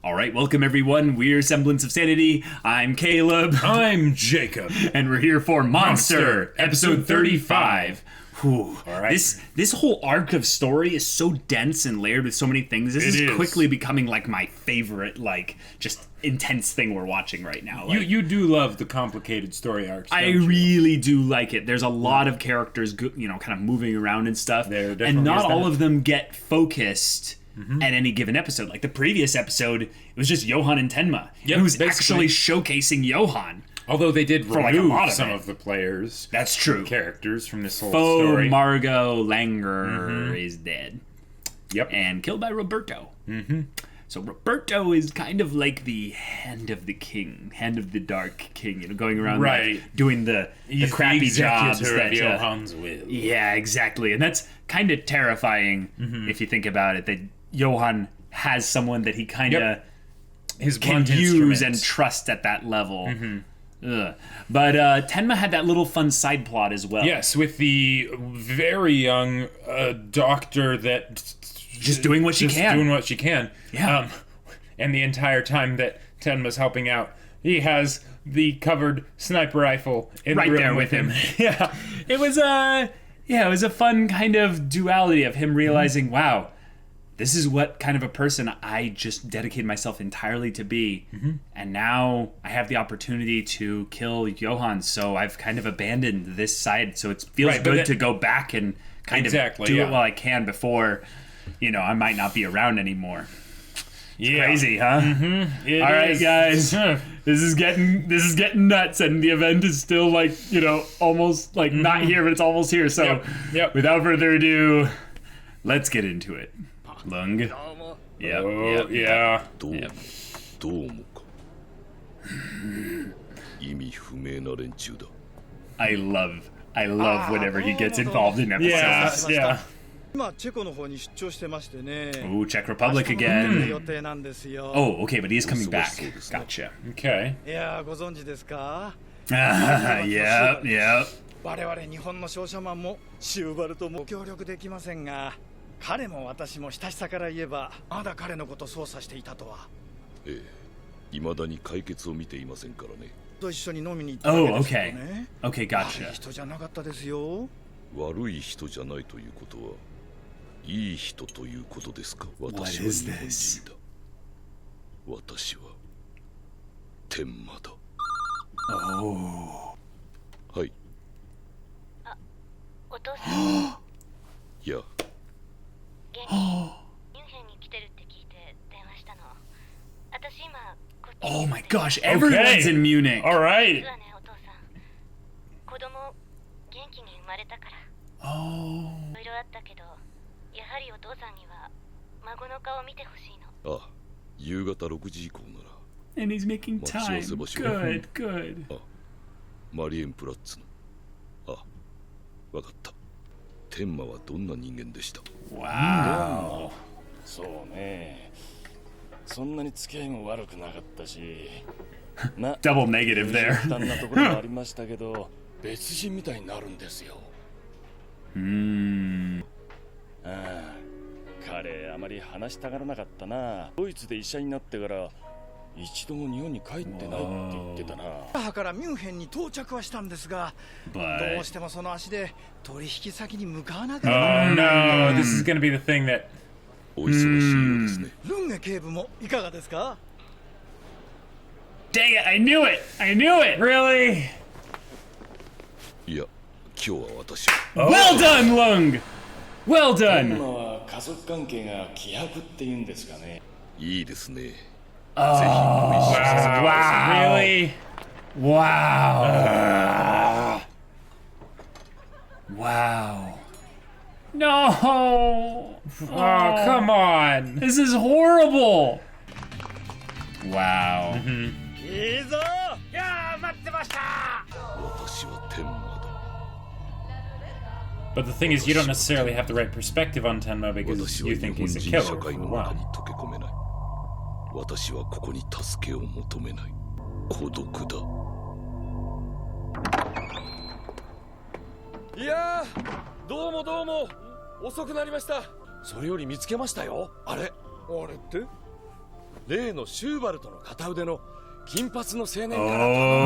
All right, welcome everyone. We're Semblance of Sanity. I'm Caleb. I'm Jacob. And we're here for Monster, episode 35. Whew. All right. This whole arc of story is so dense and layered with so many things. This is quickly becoming like my favorite, like, just intense thing we're watching right now. Like, you do love the complicated story arcs. I really do like it. There's a lot of characters, kind of moving around and stuff. And not all of them get focused at any given episode. Like the previous episode, it was just Johan and Tenma. Yep, who's actually showcasing Johan. Although they did remove some of the players. That's true. Characters from this whole story. Margot Langer is dead. Yep. And killed by Roberto. So Roberto is kind of like the hand of the king, hand of the dark king, going around like, doing the crappy jobs. That Johan's will. Yeah, exactly. And that's kind of terrifying if you think about it, that Johan has someone that he kind of can use and trust at that level. But Tenma had that little fun side plot as well. Yes, with the very young doctor that just doing what she can. Yeah. And the entire time that Tenma's helping out, he has the covered sniper rifle in the room there with him. Yeah. It was a fun kind of duality of him realizing, wow, this is what kind of a person I just dedicated myself entirely to be. And now I have the opportunity to kill Johan, so I've kind of abandoned this side. So it feels good to go back and kind of do it while I can before, I might not be around anymore. It's crazy, huh? All right, guys. This is getting nuts, and the event is still almost not here, but it's almost here. So without further ado, let's get into it. Lunge. Yep. Yeah. I love whenever he gets involved in episodes. Yeah. Ooh, Czech Republic again. Oh, okay, but he is coming back. Gotcha. Okay. Yep. 我々日本の商社マンもシューバルトも協力できませんが、彼も私も親しさから言えばまだ彼のこと操作していたとは。ええ、未だに解決を見ていませんからね。と一緒に飲みに行ったわけですよね。Okay, gotcha. 悪い人じゃなかったですよ。悪い人じゃないということは、いい人ということですか。私は日本人だ。私は天馬だ。はい。お父さん。いや。ミュンヘンに来てるって聞いて電話したの。私今こっち。Oh my gosh, everyone's in Munich. All right. 実はね、お父さん。子供元気に生まれたから。いろいろあったけど、やはりお父さんには孫の顔を見てほしいの。あ、夕方6時以降なら。And he's making time. Good. あ、マリエンプラッツの。あ、わかった。天馬はどんな人間でした？ Wow. そうね。そんなに付き合いも悪くなかったし。Double negative there. 簡単なところもありましたけど、別人みたいになるんですよ。彼あまり話したがらなかったな。ドイツで医者になってから一度も日本に帰ってないって言ってたな。母からミュンヘンに到着はしたんですが、どうしてもその足で取引先に向かわなければ。Oh no, this is gonna be the thing that. お忙しいようですね。ルンゲ警部もいかがですか？ Dang it, I knew it! Really? いや、今日は私は。Well done, Lunge! Well done! 今は家族関係が希薄って言うんですかね。いいですね。Wow. Really? Wow. Wow. No. Oh, come on. This is horrible. Wow. いいぞ！いやー、待ってました！私は天馬だ。 But the thing is, you don't necessarily have the right perspective on Tenma because you think he's a killer. 社会の中に溶け込めない。私はここに助けを求めない。孤独だ。いやー、どうも遅くなりました。それより見つけましたよ。あれって？例のシューバルトの片腕の金髪の青年から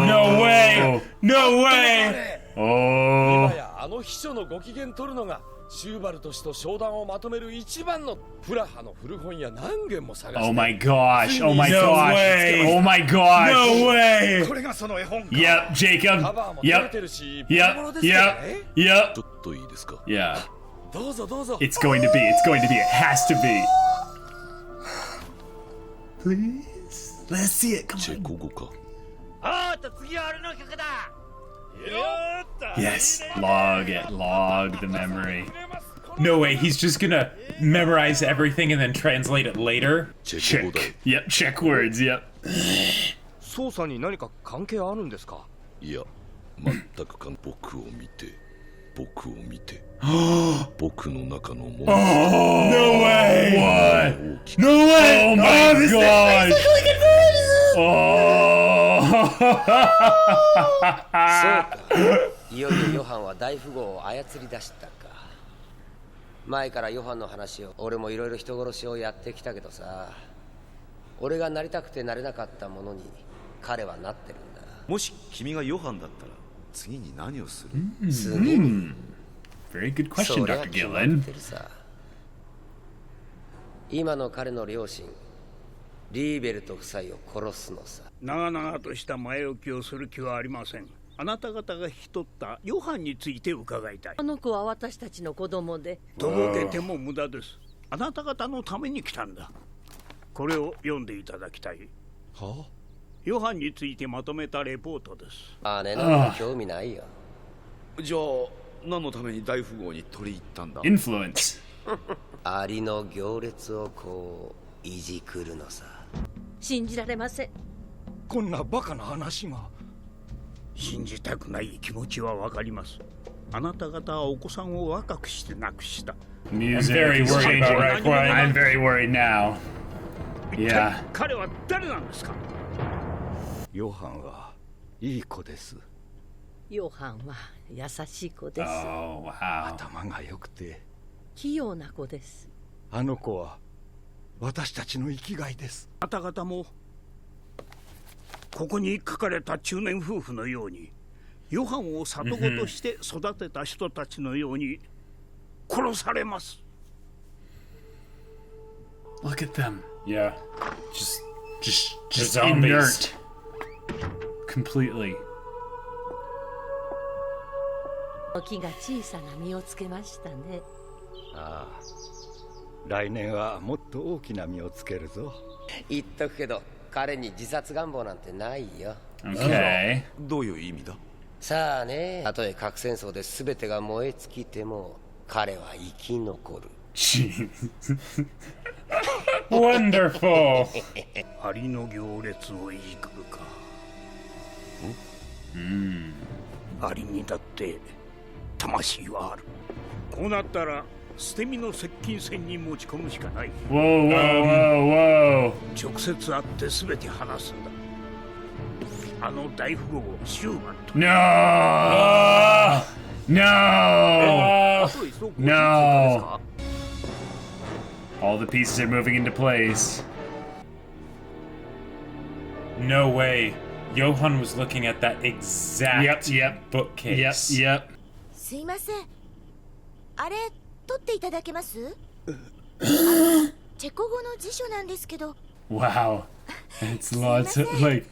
No way! No way! 今やあの秘書のご機嫌取るのがシューバルト氏と商談をまとめる一番のプラハの古本屋何軒も探して Oh my gosh! Oh my No gosh! way. Oh my gosh! No way! これがその絵本か。 Yep, Jacob. カバーも取れ Yep. てるし Yep. 本物ですからね Yep. ちょっといいですか。 Yeah. どうぞどうぞ It's going to be. It's going to be. It has to be. Please. Let's see it. Come チェコ語か。次は俺の曲だ。 Yes. Log it. Log the memory. No way, he's just gonna memorize everything and then translate it later? チェコ語だよ。 Yep. Check words. Yep. 捜査に何か関係あるんですか。いや、全く僕を見て、僕を見て。僕の中のもの。 No way. What? No way. Oh my gosh. Oh. いよいよヨハンは大富豪を操り出したか。前からヨハンの話を、俺もいろいろ人殺しをやってきたけどさ、俺がなりたくてなれなかったものに彼はなってるんだ。もし君がヨハンだったら次に何をする？次に Very good そ question, りゃ Dr. 決まっ Gillen. てるさ。今の彼の両親リーベルト夫妻を殺すのさ。長々とした前置きをする気はありません。あなた方が引き取ったヨハンについて伺いたい。あの子は私たちの子供で。とぼけても無駄です。あなた方のために来たんだ。これを読んでいただきたい。はあ？ヨハンについてまとめたレポートです。姉なんか興味ないよ。じゃあ何のために大富豪に取り入ったんだ？ Influence. アリの行列をこういじくるのさ。信じられません。こんなバカな話が。信じたくない気持ちはわかります。あなた方はお子さんを若くして亡くした。 Music very is worried changing. about Reichwein. I'm very worried now. 一 Yeah. 体彼は誰なんですか？ヨハンはいい子です。ヨハンは優しい子です。 Oh, wow. 頭が良くて、器用な子です。あの子は私たちの生きがいです。あなた方もここに書かれた中年夫婦のように、ヨハンを里子として育てた人たちのように殺されます。 Look at them. Yeah. Just zombies. inert. Completely. 木が小さな実をつけましたね。ああ、来年はもっと大きな実をつけるぞ。言っとくけど彼に自殺願望なんてないよ。 Okay. どういう意味だ？さあね、たとえ核戦争で全てが燃え尽きても彼は生き残る。 Jeez. Wonderful. アリの行列をいじくるか。アリにだって魂はある。こうなったら捨て身の接近戦に持ち込むしかない。 Whoa, whoa, whoa, 直接会って全て話すんだ。あの大富豪シューマンと。 whoa. No! No! No! All the pieces are moving into place. No way. Johan was looking at that exact Yep. bookcase. Yep. すいません。あれ取っていただけます？チェコ語の辞書なんですけど。 Wow. It's lots of, like...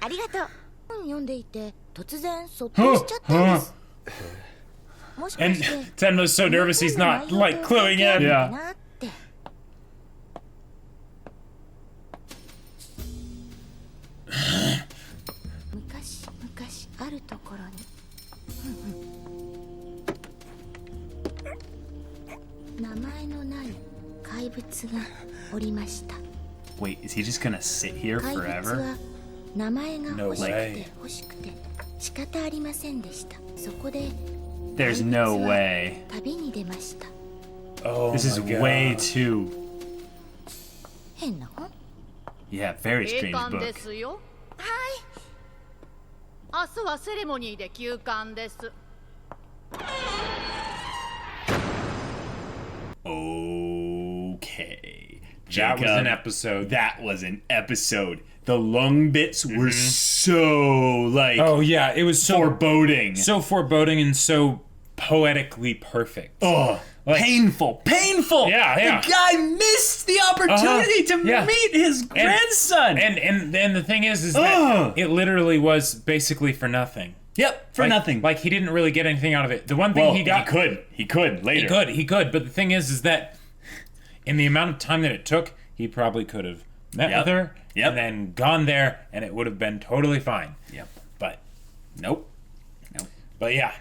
ありがとう。本読んでいて突然そっとしちゃったんです。もしか And して Tenma's so nervous he's not, like, cluing in. Yeah. なって。昔々あるところに、名前のない怪物がおりました。 Wait, is he just gonna sit here 怪物 forever? は名前が欲しく No て way. 欲しくて仕方ありませんでした。そこで There's no way. 旅に出ました。 Oh, This is my God. way too... 変な本。 Yeah, very 閉 strange 館で book. すよ。明日はセレモニーで休館です。 Okay. That was an episode. That was an episode. The Lunge bits were so, like... Oh, yeah. It was so... foreboding. So foreboding and so poetically perfect. Oh, like, painful. Yeah. The guy missed the opportunity to meet his grandson. And the thing is that it literally was basically for nothing. Yep, for nothing. Like, he didn't really get anything out of it. The one thing he got... He could later. He could. But the thing is that in the amount of time that it took, he probably could have met with her and then gone there, and it would have been totally fine. Yep. But nope. But yeah.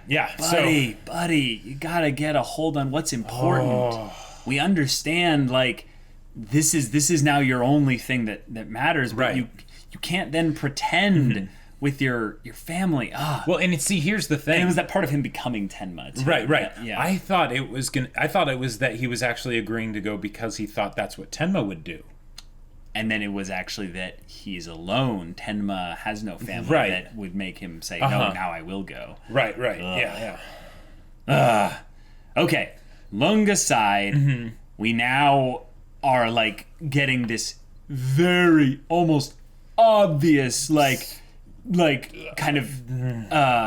Buddy, you gotta get a hold on what's important. We understand, like, this is now your only thing that matters, but you can't then pretend with your family. Well, and see, here's the thing. And it was that part of him becoming Tenma too. Right. Yeah. I thought it was that he was actually agreeing to go because he thought that's what Tenma would do. And then it was actually that he's alone. Tenma has no family that would make him say, no, now I will go. Right. Yeah. Okay. Lunge aside, we now are, like, getting this very almost obvious, like kind of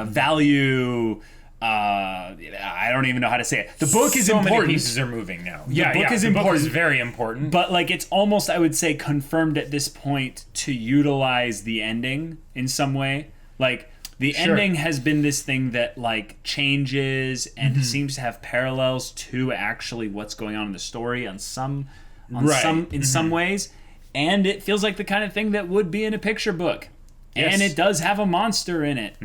value... I don't even know how to say it. The book is important. Many pieces are moving now. The book is important. Book is very important. But, like, it's almost, I would say, confirmed at this point to utilize the ending in some way. Like, the ending has been this thing that, like, changes and seems to have parallels to actually what's going on in the story in some ways. And it feels like the kind of thing that would be in a picture book. Yes. And it does have a monster in it.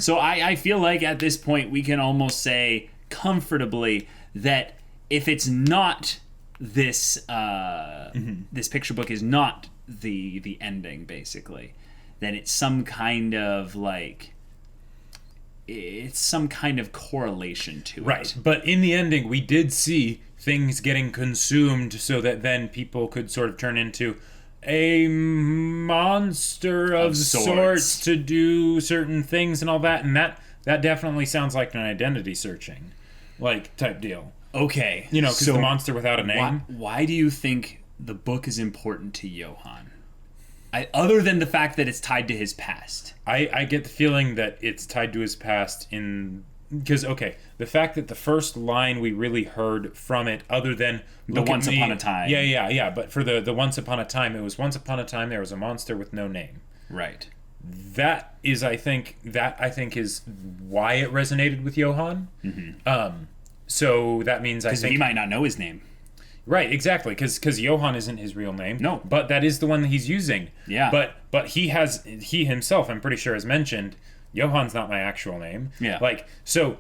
So I feel like at this point we can almost say comfortably that if it's not this this picture book is not the ending, basically, then it's some kind of correlation to it. Right. But in the ending we did see things getting consumed so that then people could sort of turn into a monster of sorts to do certain things and all that, and that definitely sounds like an identity searching, like, type deal. Okay, because the monster without a name. Why do you think the book is important to Johan? Other than the fact that it's tied to his past, I get the feeling that it's tied to his past because the fact that the first line we really heard from it, other than the once upon a time, but for the once upon a time, it was once upon a time there was a monster with no name. Right. That I think is why it resonated with Johan. So that means I think he might not know his name. Right, exactly, because Johan isn't his real name. No, but that is the one that he's using. Yeah. But he himself, I'm pretty sure, has mentioned, Johan's not my actual name. Yeah. Like, so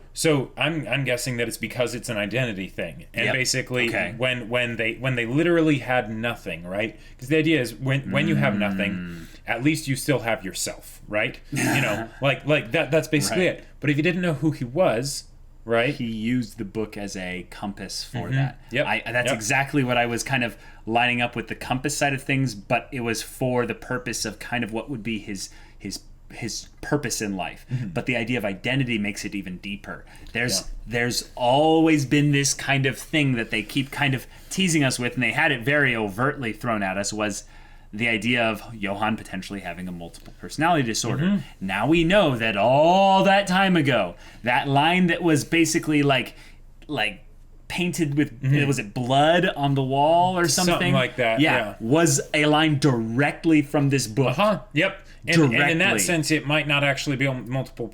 I'm guessing that it's because it's an identity thing. And basically when they literally had nothing, right? Because the idea is when you have nothing, at least you still have yourself, right? Like that's basically it. But if you didn't know who he was, right? He used the book as a compass for that. Yep. That's exactly what I was kind of lining up with, the compass side of things, but it was for the purpose of kind of what would be his purpose in life. But the idea of identity makes it even deeper. There's always been this kind of thing that they keep kind of teasing us with, and they had it very overtly thrown at us, was the idea of Johan potentially having a multiple personality disorder. Now we know that all that time ago, that line that was basically like painted with, was it blood on the wall or something like that? Yeah, was a line directly from this book. Yep. And in that sense, it might not actually be a multiple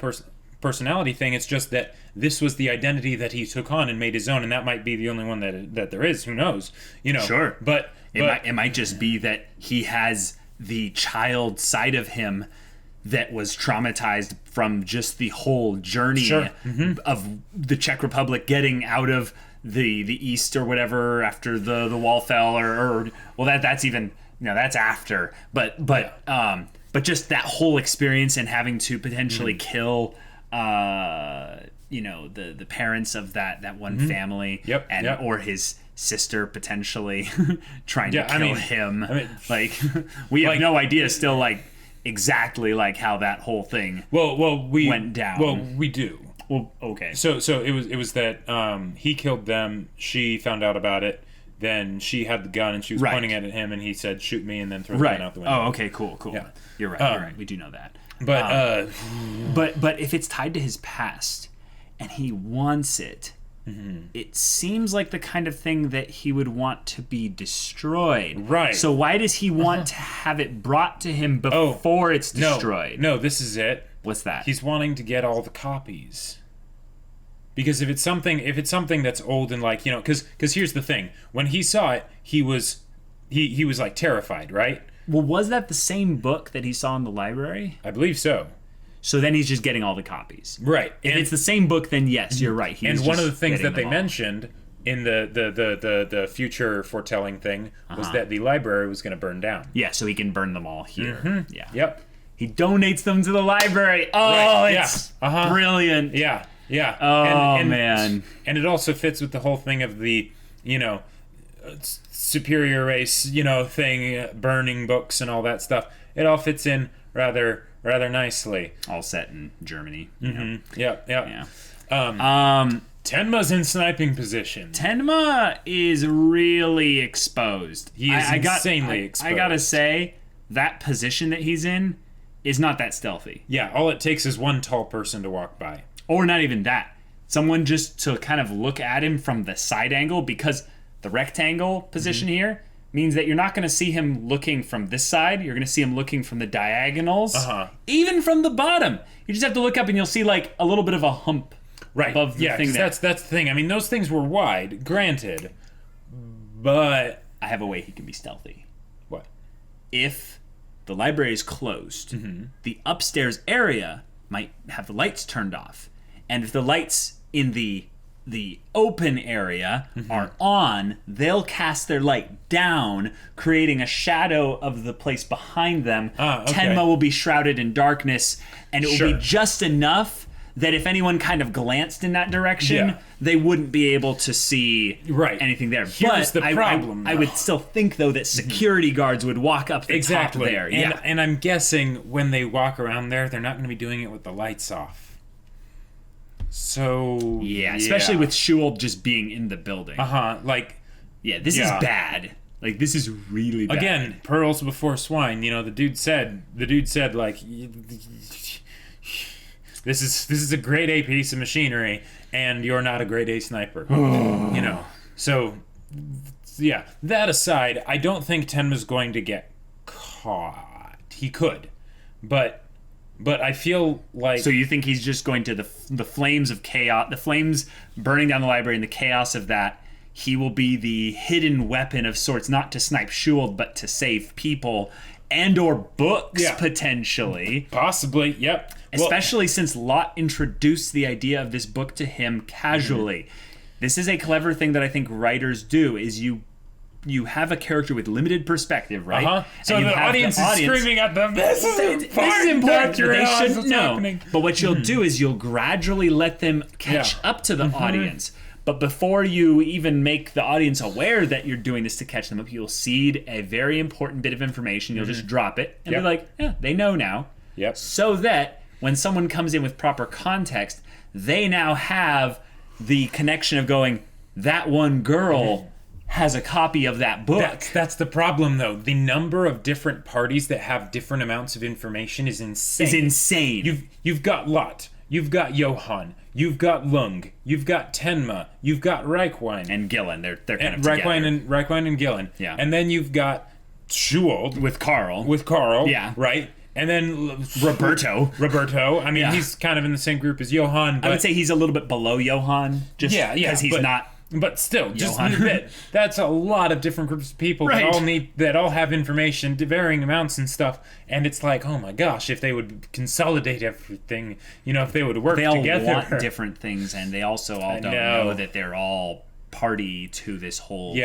personality thing. It's just that this was the identity that he took on and made his own, and that might be the only one that there is. Who knows? Sure. But it might just be that he has the child side of him that was traumatized from just the whole journey of the Czech Republic getting out of the East or whatever after the wall fell, or that's even that's after, but just that whole experience and having to potentially kill the parents of that one family, or his sister potentially trying to kill him. We have no idea still, exactly how that whole thing went down. Well, we do. Well, okay. So it was that he killed them. She found out about it. then she had the gun and she was pointing it at him, and he said, "Shoot me," and then throw the gun out the window. Oh, okay, cool. Yeah. You're right. We do know that. But if it's tied to his past and he wants it, it seems like the kind of thing that he would want to be destroyed. Right. So why does he want to have it brought to him before it's destroyed? No, this is it. What's that? He's wanting to get all the copies. Because if it's something that's old and like, because here's the thing. When he saw it, he was like terrified, right? Well, was that the same book that he saw in the library? I believe so. So then he's just getting all the copies. Right. If it's the same book, then yes, you're right. And one of the things that they mentioned in the future foretelling thing was that the library was going to burn down. Yeah, so he can burn them all here. Mm-hmm. Yeah. Yep. He donates them to the library. Oh, it's brilliant. Yeah. Yeah. Oh, man. And it also fits with the whole thing of the, superior race, thing, burning books and all that stuff. It all fits in rather nicely. All set in Germany. Mm-hmm. Yep. Yeah. Tenma's in sniping position. Tenma is really exposed. He is insanely exposed. I gotta say, that position that he's in is not that stealthy. Yeah, all it takes is one tall person to walk by. Or not even that. Someone just to kind of look at him from the side angle, because the rectangle position here means that you're not going to see him looking from this side. You're going to see him looking from the diagonals. Even from the bottom. You just have to look up and you'll see like a little bit of a hump above the thing there. That's the thing. I mean, those things were wide, granted, but I have a way he can be stealthy. What? If the library is closed, the upstairs area might have the lights turned off. And if the lights in the open area are on, they'll cast their light down, creating a shadow of the place behind them. Tenma will be shrouded in darkness, and it will be just enough that if anyone kind of glanced in that direction, they wouldn't be able to see anything there. Here's the problem. I would still think, though, that security guards would walk up the top there. And I'm guessing when they walk around there, they're not going to be doing it with the lights off. So especially with Shewald just being in the building. This is bad. Like, this is really bad. Again, pearls before swine. The dude said like, this is a grade A piece of machinery, and you're not a grade A sniper. So that aside, I don't think Tenma's going to get caught. He could, but I feel like... So you think he's just going to the flames of chaos, the flames burning down the library and the chaos of that, he will be the hidden weapon of sorts, not to snipe Shewald, but to save people and or books, potentially. Possibly, yep. Especially since Lot introduced the idea of this book to him casually. This is a clever thing that I think writers do, is you have a character with limited perspective, right? So the audience is screaming at them, this is important, but they shouldn't know. But what you'll do is you'll gradually let them catch up to the audience. But before you even make the audience aware that you're doing this to catch them up, you'll seed a very important bit of information. You'll just drop it and be like, they know now. So that when someone comes in with proper context, they now have the connection of going, that one girl has a copy of that book. That's the problem, though. The number of different parties that have different amounts of information is insane. You've got Lot. You've got Johan. You've got Lunge. You've got Tenma. You've got Reichwein. And Gillen. They're kind of together. Reichwein and Gillen. Yeah. And then you've got Shewald. With Carl. Yeah. Right? And then Roberto. I mean, he's kind of in the same group as Johan. But I would say he's a little bit below Johan. Because he's not... But still, just that's a lot of different groups of people that all have information to varying amounts and stuff. And it's like, oh my gosh, if they would consolidate everything, if they would work together. They all want different things, and they also all don't know that they're all party to this whole,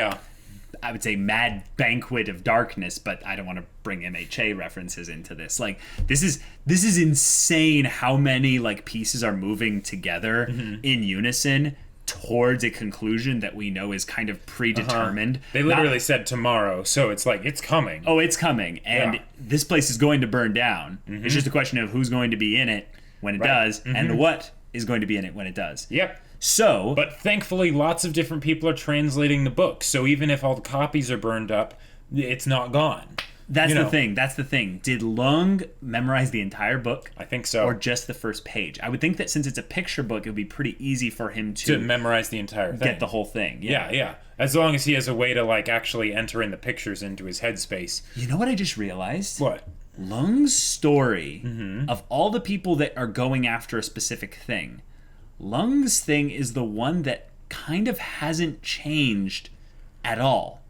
I would say, mad banquet of darkness. But I don't want to bring MHA references into this. Like, this is insane how many pieces are moving together in unison towards a conclusion that we know is kind of predetermined. They literally said tomorrow, so it's like, it's coming. Oh, it's coming. And this place is going to burn down. It's just a question of who's going to be in it when it does, and what is going to be in it when it does. Yep. So, but thankfully, lots of different people are translating the book. So even if all the copies are burned up, it's not gone. That's the thing. That's the thing. Did Lunge memorize the entire book? I think so. Or just the first page? I would think that since it's a picture book, it would be pretty easy for him to memorize the entire thing. Get the whole thing. Yeah. As long as he has a way to like actually enter in the pictures into his headspace. You know what I just realized? What? Lunge's story of all the people that are going after a specific thing, Lunge's thing is the one that kind of hasn't changed at all.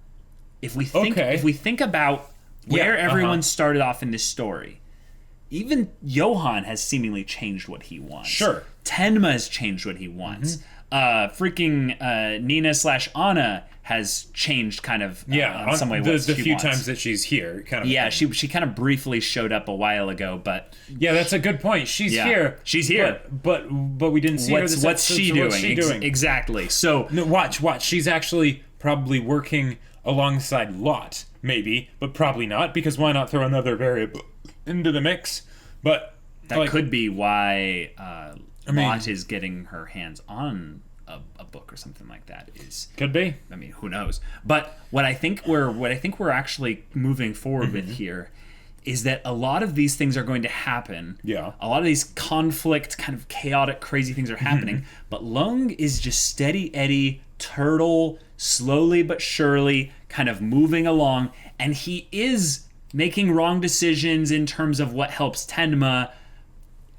If we think about where everyone started off in this story, even Johan has seemingly changed what he wants. Sure. Tenma has changed what he wants. Nina/Anna has changed kind of in some way what the she few wants. times that she's here. Kind of she kind of briefly showed up a while ago, but yeah, that's a good point. She's here. She's here. But we didn't see her. What's she doing? Exactly. So no, watch. She's actually probably working alongside Lot, maybe, but probably not, because why not throw another variable into the mix? But that could be why Lot is getting her hands on a book or something like that. Could be. I mean, who knows? But what I think we're actually moving forward with here is that a lot of these things are going to happen. Yeah. A lot of these conflict, kind of chaotic, crazy things are happening. But Lunge is just steady Eddie, turtle, slowly but surely kind of moving along. And he is making wrong decisions in terms of what helps Tenma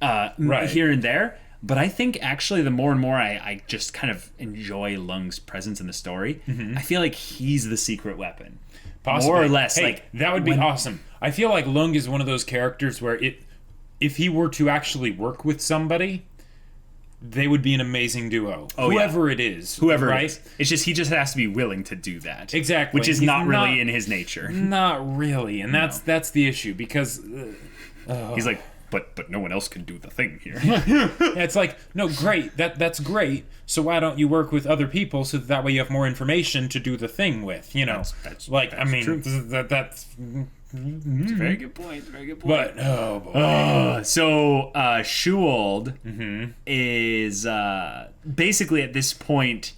here and there. But I think actually the more and more I just kind of enjoy Lunge's presence in the story, I feel like he's the secret weapon. Possibly. More or less. Hey, that would be awesome. I feel like Lunge is one of those characters where if he were to actually work with somebody, they would be an amazing duo. Whoever it is. Whoever it is. It's just he just has to be willing to do that. Exactly. Which is not really in his nature. Not really. And that's the issue, because he's like, but no one else can do the thing here. It's like, no, great. That's great. So why don't you work with other people so that way you have more information to do the thing with? You know, that's true. That's a very good point. Very good point. But oh boy. So Schuold is basically at this point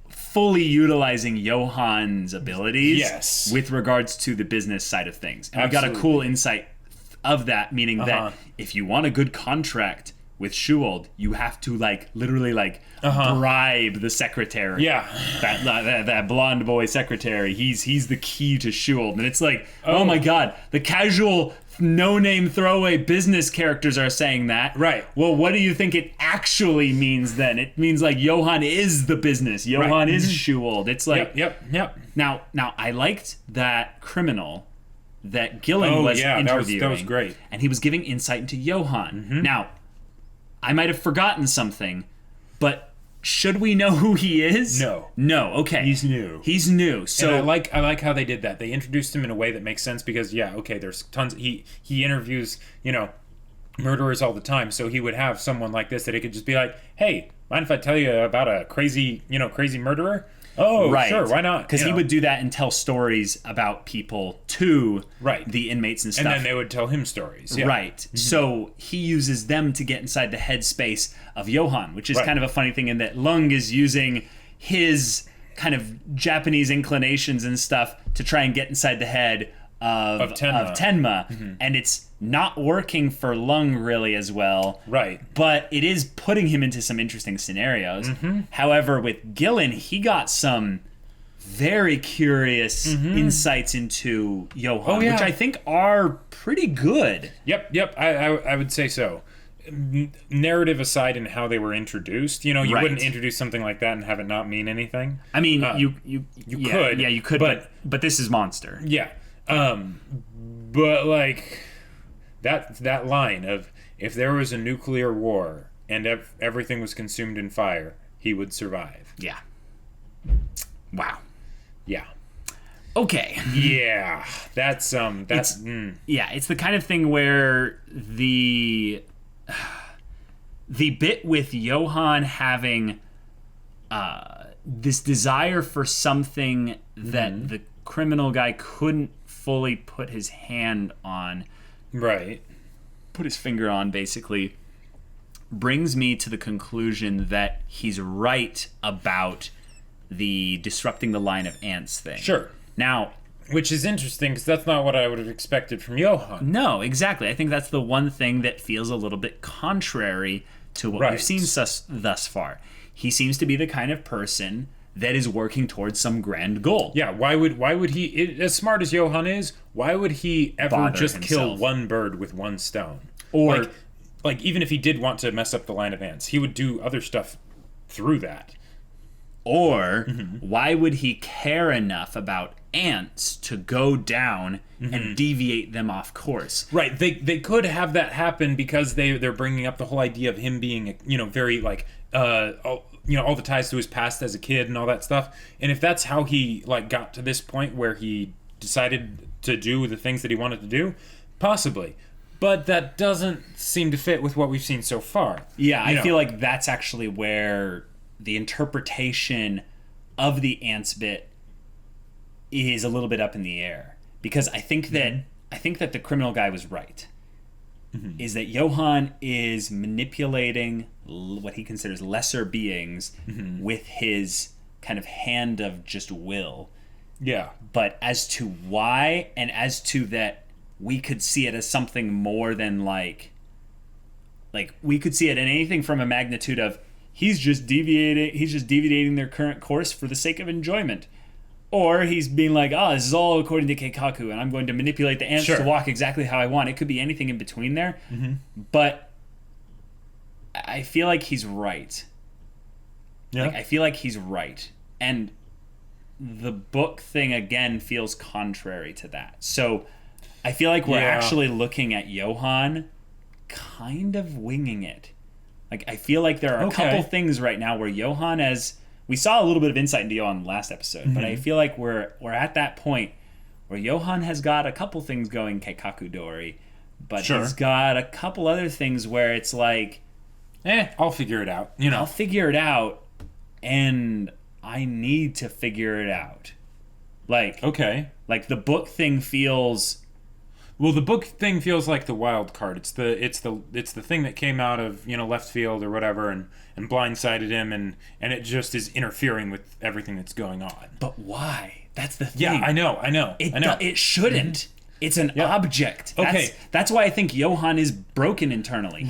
fully utilizing Johan's abilities with regards to the business side of things. And we got a cool insight of that, meaning that if you want a good contract with Schuold, you have to literally bribe the secretary. Yeah, that blonde boy secretary. He's the key to Schuold, and it's like, oh my god, the casual no-name throwaway business characters are saying that. Right. Well, what do you think it actually means then? It means like Johan is the business. Johan is Schuold. It's like yep. Now I liked that criminal that Gillen was interviewing. That was great. And he was giving insight into Johan. Now, I might have forgotten something, but should we know who he is? No. Okay. He's new. So and I like how they did that. They introduced him in a way that makes sense because there's tons. He interviews murderers all the time, so he would have someone like this that he could just be like, hey, mind if I tell you about a crazy murderer? Oh, right. Sure, why not? Because he would do that and tell stories about people to the inmates and stuff. And then they would tell him stories. Yeah. Right. So he uses them to get inside the headspace of Johan, which is kind of a funny thing in that Lunge is using his kind of Japanese inclinations and stuff to try and get inside the head of Tenma. And it's not working for Lunge really as well. Right. But it is putting him into some interesting scenarios. However, with Gillen, he got some very curious insights into Johan, which I think are pretty good. Yep. I would say so. Narrative aside in how they were introduced, you wouldn't introduce something like that and have it not mean anything. I mean, you could. Yeah, you could, but this is Monster. Yeah. But like that line of, if there was a nuclear war and everything was consumed in fire, he would survive. Yeah. Wow. Yeah. Okay. Yeah. That's it's the kind of thing where the bit with Johan having this desire for something that the criminal guy couldn't fully put his hand on, put his finger on, basically, brings me to the conclusion that he's right about the disrupting the line of ants thing. Sure. Now, which is interesting because that's not what I would have expected from Johan. No, exactly. I think that's the one thing that feels a little bit contrary to what we've seen thus far. He seems to be the kind of person that is working towards some grand goal. Yeah, why would he, as smart as Johan is, why would he ever Bother just himself. kill one bird with one stone? Or like even if he did want to mess up the line of ants, he would do other stuff through that. Or why would he care enough about ants to go down and deviate them off course? Right. They could have that happen because they're bringing up the whole idea of him being, very like, all the ties to his past as a kid and all that stuff. And if that's how he like got to this point where he decided to do the things that he wanted to do, possibly. But that doesn't seem to fit with what we've seen so far. Yeah, I feel like that's actually where the interpretation of the ants bit is a little bit up in the air, because I think that the criminal guy was right. Is that Johan is manipulating what he considers lesser beings with his kind of hand of just will. Yeah. But as to why, and as to that we could see it as something more than like we could see it in anything from a magnitude of he's just deviating their current course for the sake of enjoyment. Or he's being like, this is all according to Keikaku, and I'm going to manipulate the ants to walk exactly how I want. It could be anything in between there. But I feel like he's right. Yeah. I feel like he's right. And the book thing, again, feels contrary to that. So I feel like we're actually looking at Johan kind of winging it. Like, I feel like there are a couple things right now where Johan we saw a little bit of insight into Johan last episode, but I feel like we're at that point where Johan has got a couple things going Keikaku Dori, but he's got a couple other things where it's like, I'll figure it out. I'll figure it out, and I need to figure it out. Like, like the book thing feels. Well, the book thing feels like the wild card. It's the thing that came out of left field or whatever and blindsided him and it just is interfering with everything that's going on. But why? That's the thing. Yeah, I know. It shouldn't. It's an object. That's why I think Johan is broken internally.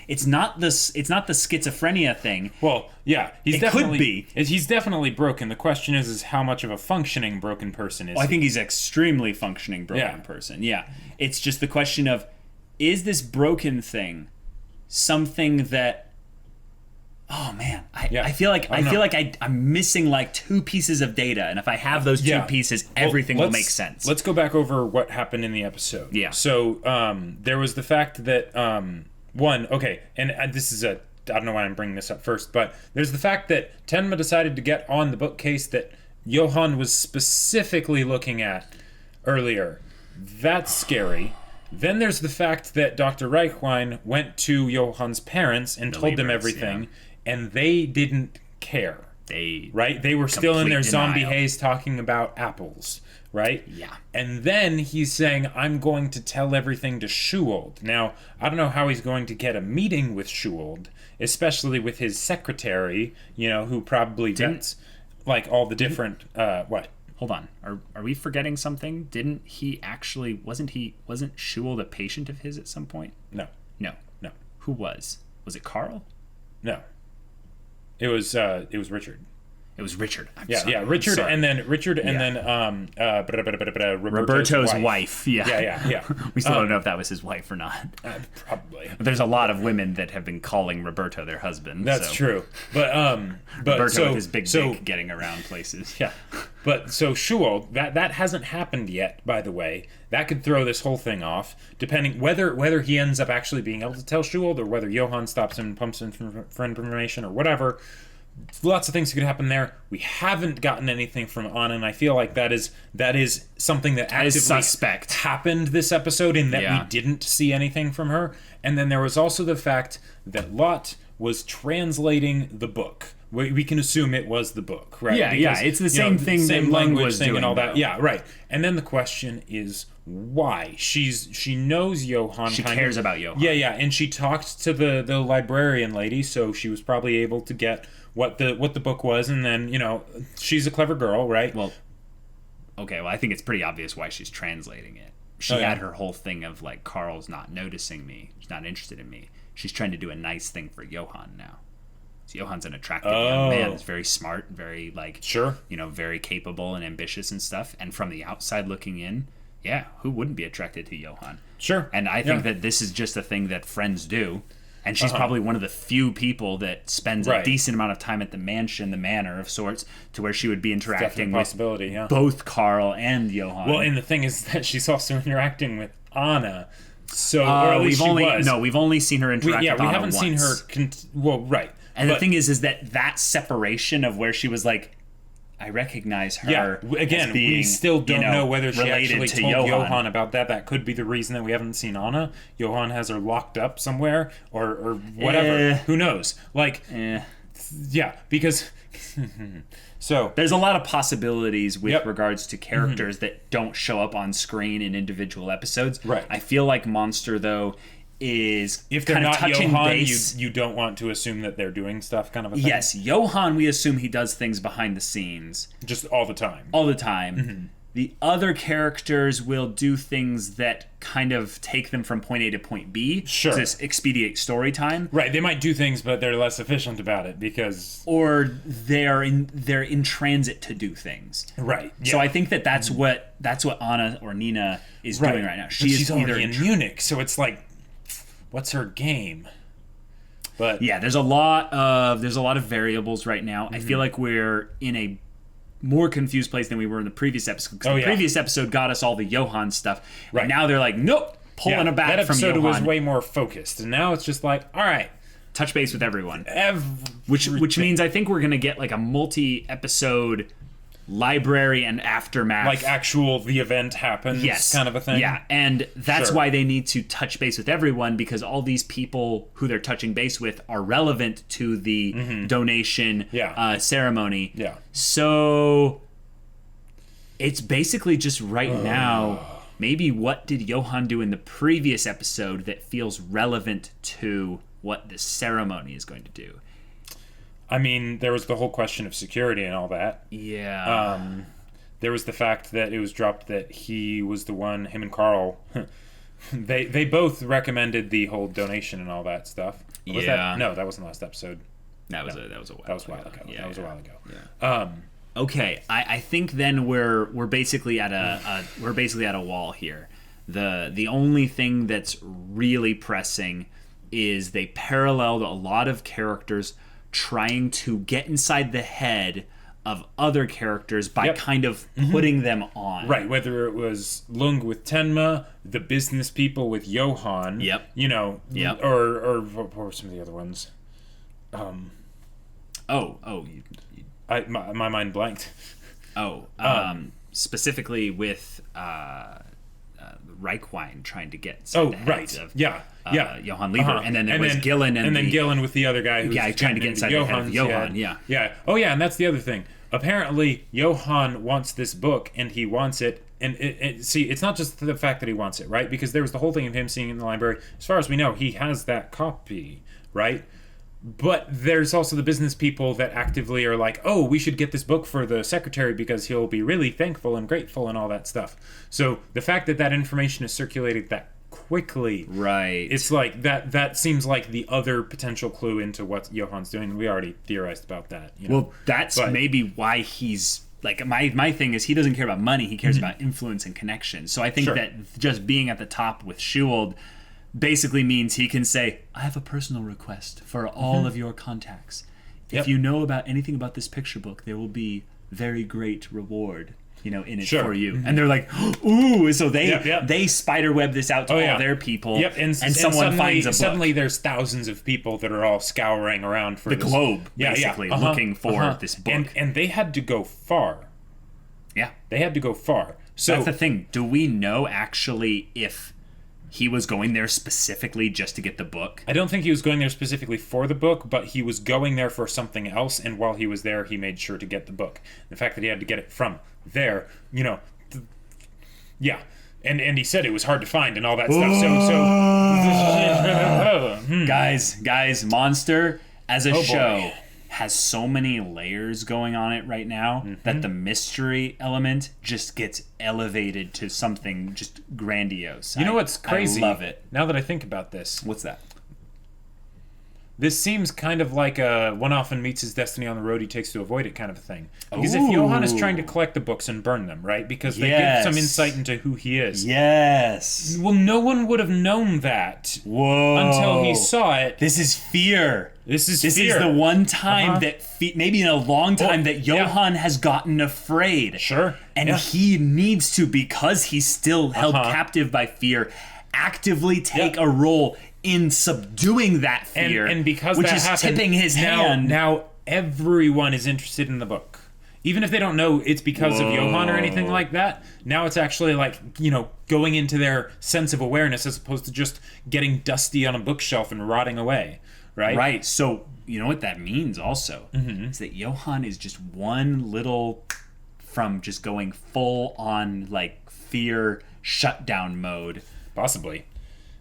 It's not the schizophrenia thing. Well, yeah, he's definitely broken. The question is how much of a functioning broken person is he? I think he's extremely functioning broken person. Yeah. It's just the question of, is this broken thing something that I feel like I'm missing like two pieces of data, and if I have those two pieces, everything will make sense. Let's go back over what happened in the episode. Yeah. So there was the fact that this is I don't know why I'm bringing this up first, but there's the fact that Tenma decided to get on the bookcase that Johan was specifically looking at earlier. That's scary. Then there's the fact that Dr. Reichwein went to Johan's parents and told them everything, and they didn't care. They were still in their zombie haze talking about apples, right? Yeah. And then he's saying, I'm going to tell everything to Schuold. Now, I don't know how he's going to get a meeting with Schuold, especially with his secretary, who probably gets like all the different what? Hold on. Are we forgetting something? Didn't he actually wasn't Schuold a patient of his at some point? No. Who was? Was it Carl? No. It was Richard. It was Richard. Richard, and then Roberto's wife. Yeah. We still don't know if that was his wife or not. Probably. There's a lot of women that have been calling Roberto their husband. That's true. But Roberto with his big dick getting around places. Yeah. But so Schuold, that hasn't happened yet, by the way. That could throw this whole thing off, depending whether he ends up actually being able to tell Schuold or whether Johan stops him and pumps him for information or whatever. Lots of things could happen there. We haven't gotten anything from Anna, and I feel like that is something that actively suspect happened this episode in that we didn't see anything from her. And then there was also the fact that Lot was translating the book we can assume it was the book, right? Yeah, because, it's the same thing same that language was thing doing, and all that. though. Yeah, right. And then the question is why? She knows Johan. She cares about Johan. Yeah, and she talked to the librarian lady, so she was probably able to get what the book was, and then she's a clever girl, right? Well, okay. Well, I think it's pretty obvious why she's translating it. She had her whole thing of like, Carl's not noticing me. She's not interested in me. She's trying to do a nice thing for Johan now. So Johan's an attractive young man. He's very smart, very very capable and ambitious and stuff. And from the outside looking in, yeah, who wouldn't be attracted to Johan? Sure. And I think that this is just a thing that friends do. And she's probably one of the few people that spends a decent amount of time at the manor of sorts, to where she would be interacting with both Carl and Johan. Well, and the thing is that she's also interacting with Anna. So, or at least we've only seen her interact with Anna we haven't seen her. And the thing is that separation of where she was like, I recognize her. Yeah, again, as being, we still don't know whether she actually told Johan about that. That could be the reason that we haven't seen Anna. Johan has her locked up somewhere, or whatever. Who knows? Yeah, because so there's a lot of possibilities with regards to characters that don't show up on screen in individual episodes. Right. I feel like Monster, though, is if they're kind of not touching Johan, base. you don't want to assume that they're doing stuff, kind of a thing. Yes, Johan, we assume he does things behind the scenes. Just all the time. All the time. The other characters will do things that kind of take them from point A to point B. Sure. To expedite story time. Right, they might do things, but they're less efficient about it because... Or they're in transit to do things. Right. So I think that's what Anna or Nina is doing right now. She's already in Munich, so it's like, what's her game? But yeah, there's a lot of variables right now. I feel like we're in a more confused place than we were in the previous episode, because the previous episode got us all the Johan stuff. Right. And now they're like, nope, pulling it back from Johan. That episode was way more focused, and now it's just like, all right, touch base with everyone. Which means I think we're gonna get like a multi-episode library and aftermath, like the event happens, kind of a thing. Yeah, and that's why they need to touch base with everyone, because all these people who they're touching base with are relevant to the donation ceremony. Yeah. So it's basically just right now, maybe what did Johan do in the previous episode that feels relevant to what the ceremony is going to do. I mean, there was the whole question of security and all that. Yeah. There was the fact that it was dropped that he was the one, him and Carl, they both recommended the whole donation and all that stuff. No, that wasn't last episode. That was a while ago. Yeah, that was a while ago. Yeah. Okay, I think then we're basically at a wall here. The only thing that's really pressing is they paralleled a lot of characters trying to get inside the head of other characters by kind of putting them on. Right, whether it was Lunge with Tenma, the business people with Johan, or what were some of the other ones? My mind blanked. Specifically with Reichwein trying to get inside the heads of Johan Liebert, and then there was Gillen, and then Gillen with the other guy who's trying to get inside the head of Johan. Oh yeah, and that's the other thing. Apparently, Johan wants this book, and he wants it. And it's not just the fact that he wants it, right? Because there was the whole thing of him seeing it in the library. As far as we know, he has that copy, right? But there's also the business people that actively are like, oh, we should get this book for the secretary because he'll be really thankful and grateful and all that stuff. So the fact that that information is circulated that quickly, right? It's like that seems like the other potential clue into what Johan's doing. We already theorized about that. Well, that's maybe why he's like, my thing is he doesn't care about money. He cares about influence and connection. So I think that just being at the top with Schuld basically means he can say, I have a personal request for all of your contacts. If you know about anything about this picture book, there will be very great reward, in it for you. And they're like, ooh, so they spiderweb this out to all their people. And someone finds a book. Suddenly there's thousands of people that are all scouring around for the globe, basically, looking for this book. And they had to go far. Yeah. They had to go far. So that's the thing. Do we know actually if he was going there specifically just to get the book? I don't think he was going there specifically for the book, but he was going there for something else, and while he was there, he made sure to get the book. The fact that he had to get it from there, yeah. And he said it was hard to find and all that stuff. So guys, Monster as a show has so many layers going on it right now that the mystery element just gets elevated to something just grandiose. You know what's crazy? I love it. Now that I think about this. What's that? This seems kind of like a one often meets his destiny on the road he takes to avoid it kind of a thing. Because if Johan is trying to collect the books and burn them, right? Because they give some insight into who he is. Yes. Well, no one would have known that until he saw it. This is fear. This is the one time that, maybe in a long time, that Johan has gotten afraid. Sure. And he needs to, because he's still held captive by fear, actively take a role in subduing that fear, and because which that is happened, tipping his hand. Now everyone is interested in the book, even if they don't know it's because of Johan or anything like that. Now it's actually like going into their sense of awareness as opposed to just getting dusty on a bookshelf and rotting away. Right. So you know what that means also is that Johan is just one little from just going full on like fear shutdown mode, possibly.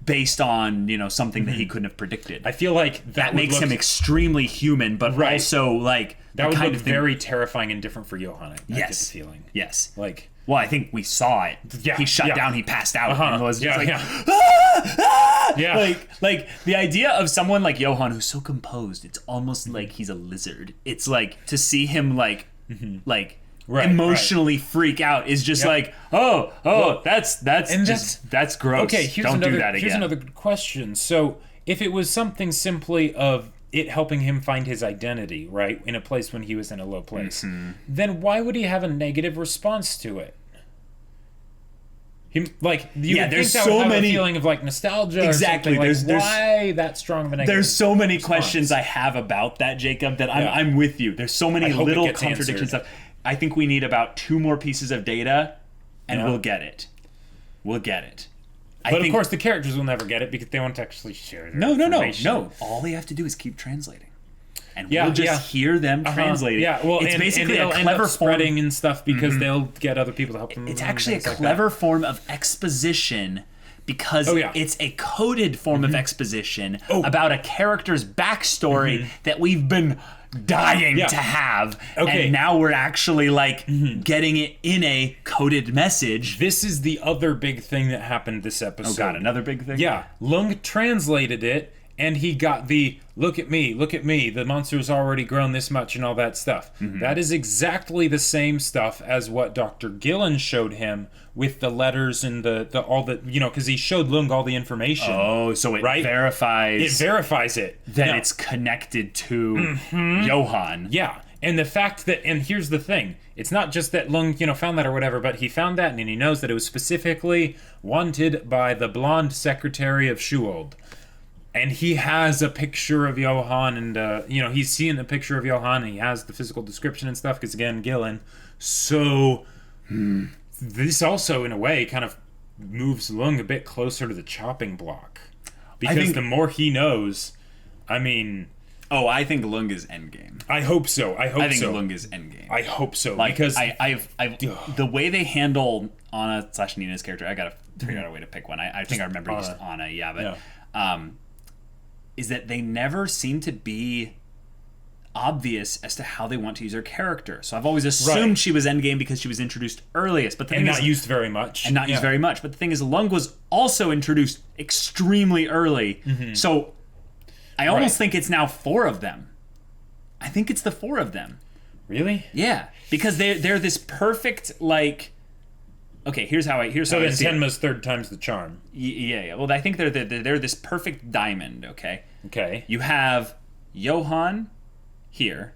Based on something that he couldn't have predicted. I feel like that makes him extremely human, but also like that would look very terrifying and different for Johan. I get the feeling. Yes. Like, well, I think we saw it. Yeah. He shut down. He passed out. And was just like the idea of someone like Johan who's so composed. It's almost like he's a lizard. It's like to see him like emotionally freak out is just like that's gross. Okay, don't do that again. Here's another question. So if it was something simply of it helping him find his identity, right, in a place when he was in a low place, then why would he have a negative response to it? There's so many feeling of like nostalgia. Exactly. Or something. Why that strong of a negative? There's so many questions I have about that, Jacob. That I'm with you. There's so many little contradictions stuff. I think we need about 2 more pieces of data, and we'll get it. But of course, the characters will never get it because they won't actually share their information. No. All they have to do is keep translating, and we'll just hear them translating. Yeah, well, it's basically a clever spreading and stuff because they'll get other people to help them. It's actually a clever form of exposition. Because it's a coded form of exposition about a character's backstory that we've been dying to have. And now we're actually getting it in a coded message. This is the other big thing that happened this episode. Oh god, another big thing? Yeah. Lunge translated it and he got the look at me, the monster's already grown this much and all that stuff. That is exactly the same stuff as what Dr. Gillen showed him with the letters and the all the because he showed Lunge all the information. Oh, so it verifies. It verifies it. That it's connected to Johan. Yeah. And the fact that, and here's the thing, it's not just that Lunge, found that or whatever, but he found that and he knows that it was specifically wanted by the blonde secretary of Schuold. And he has a picture of Johan and, he's seeing the picture of Johan and he has the physical description and stuff because, again, Gillen. So, this also, in a way, kind of moves Lunge a bit closer to the chopping block. Because the more he knows, I mean... Oh, I think Lunge is endgame. I hope so. I think Lunge is endgame. I hope so. Because I've the way they handle Anna/Nina's character, I gotta figure out a way to pick one. I think I remember just Anna, is that they never seem to be obvious as to how they want to use her character. So I've always assumed she was endgame because she was introduced earliest, but used very much. And not used very much. But the thing is, Lunge was also introduced extremely early. So I almost think it's now 4 of them. I think it's the 4 of them. Really? Yeah, because they're this perfect Okay, here's how I so then Tenma's third time's the charm. Yeah. Well, I think they're this perfect diamond. Okay. Okay. You have Johan here.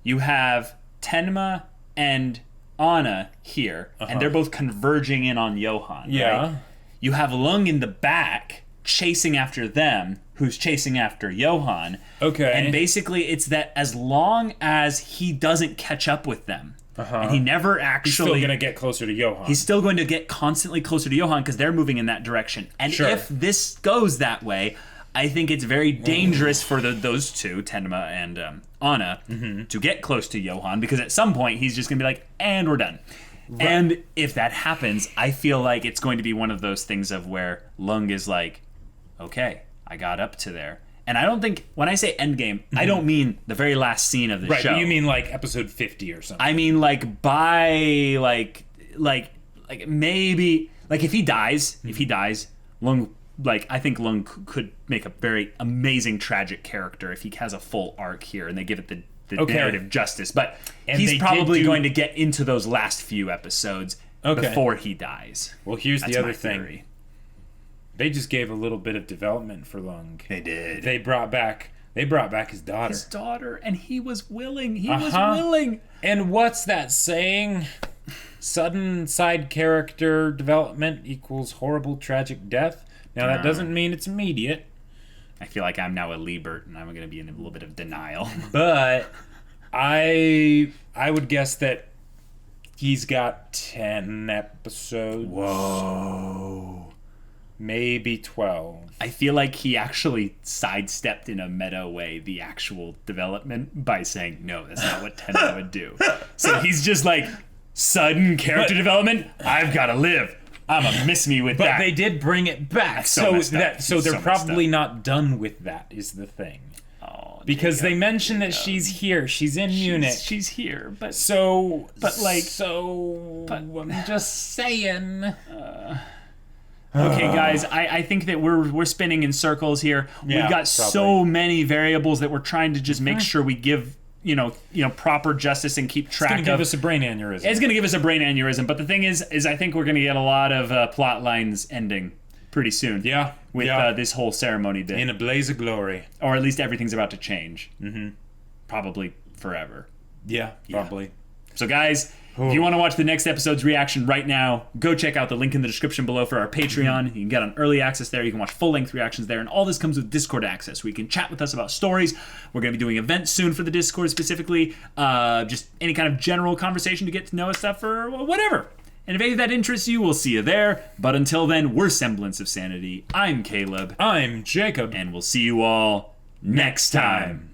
You have Tenma and Anna here, and they're both converging in on Johan. Yeah. Right? You have Lunge in the back chasing after them, who's chasing after Johan. Okay. And basically, it's that as long as he doesn't catch up with them. and he never actually. He's still going to get closer to Johan. He's still going to get constantly closer to Johan because they're moving in that direction. And if this goes that way, I think it's very dangerous for those two, Tenma and Anna, to get close to Johan, because at some point he's just going to be like, and we're done. Right. And if that happens, I feel like it's going to be one of those things of where Lunge is like, okay, I got up to there. And I don't think, when I say endgame, I don't mean the very last scene of the show. Right, you mean like episode 50 or something. I mean like by, like maybe, like if he dies, Lunge, like I think Lunge could make a very amazing tragic character if he has a full arc here and they give it the narrative justice. But he's probably going to get into those last few episodes before he dies. Well, here's the other thing. They just gave a little bit of development for Lunge. They did. They brought back his daughter. His daughter, and he was willing. He was willing. And what's that saying? Sudden side character development equals horrible tragic death. Now that doesn't mean it's immediate. I feel like I'm now a Liebert, and I'm going to be in a little bit of denial. But I would guess that he's got 10 episodes. Whoa. Maybe 12. I feel like he actually sidestepped in a meta way the actual development by saying, no, that's not what Tenma would do. So he's just like, sudden character development, I've got to live. I'm gonna miss me with that. But they did bring it back, so they're probably not done with that. Is the thing? Oh, because they mention that she's here. She's in Munich. She's here, but I'm just saying. Okay, guys, I think that we're spinning in circles here. Yeah, we've got so many variables that we're trying to just make sure we give. You know, proper justice and keep track of. It's going to give us a brain aneurysm. It's going to give us a brain aneurysm. But the thing is I think we're going to get a lot of plot lines ending pretty soon. Yeah. With this whole ceremony bit. In a blaze of glory. Or at least everything's about to change. Mm-hmm. Probably forever. Yeah, probably. Yeah. So guys, if you want to watch the next episode's reaction right now, go check out the link in the description below for our Patreon. You can get on early access there. You can watch full-length reactions there. And all this comes with Discord access, where you can chat with us about stories. We're going to be doing events soon for the Discord specifically. Just any kind of general conversation to get to know us stuff or whatever. And if any of that interests you, we'll see you there. But until then, we're Semblance of Sanity. I'm Caleb. I'm Jacob. And we'll see you all next time.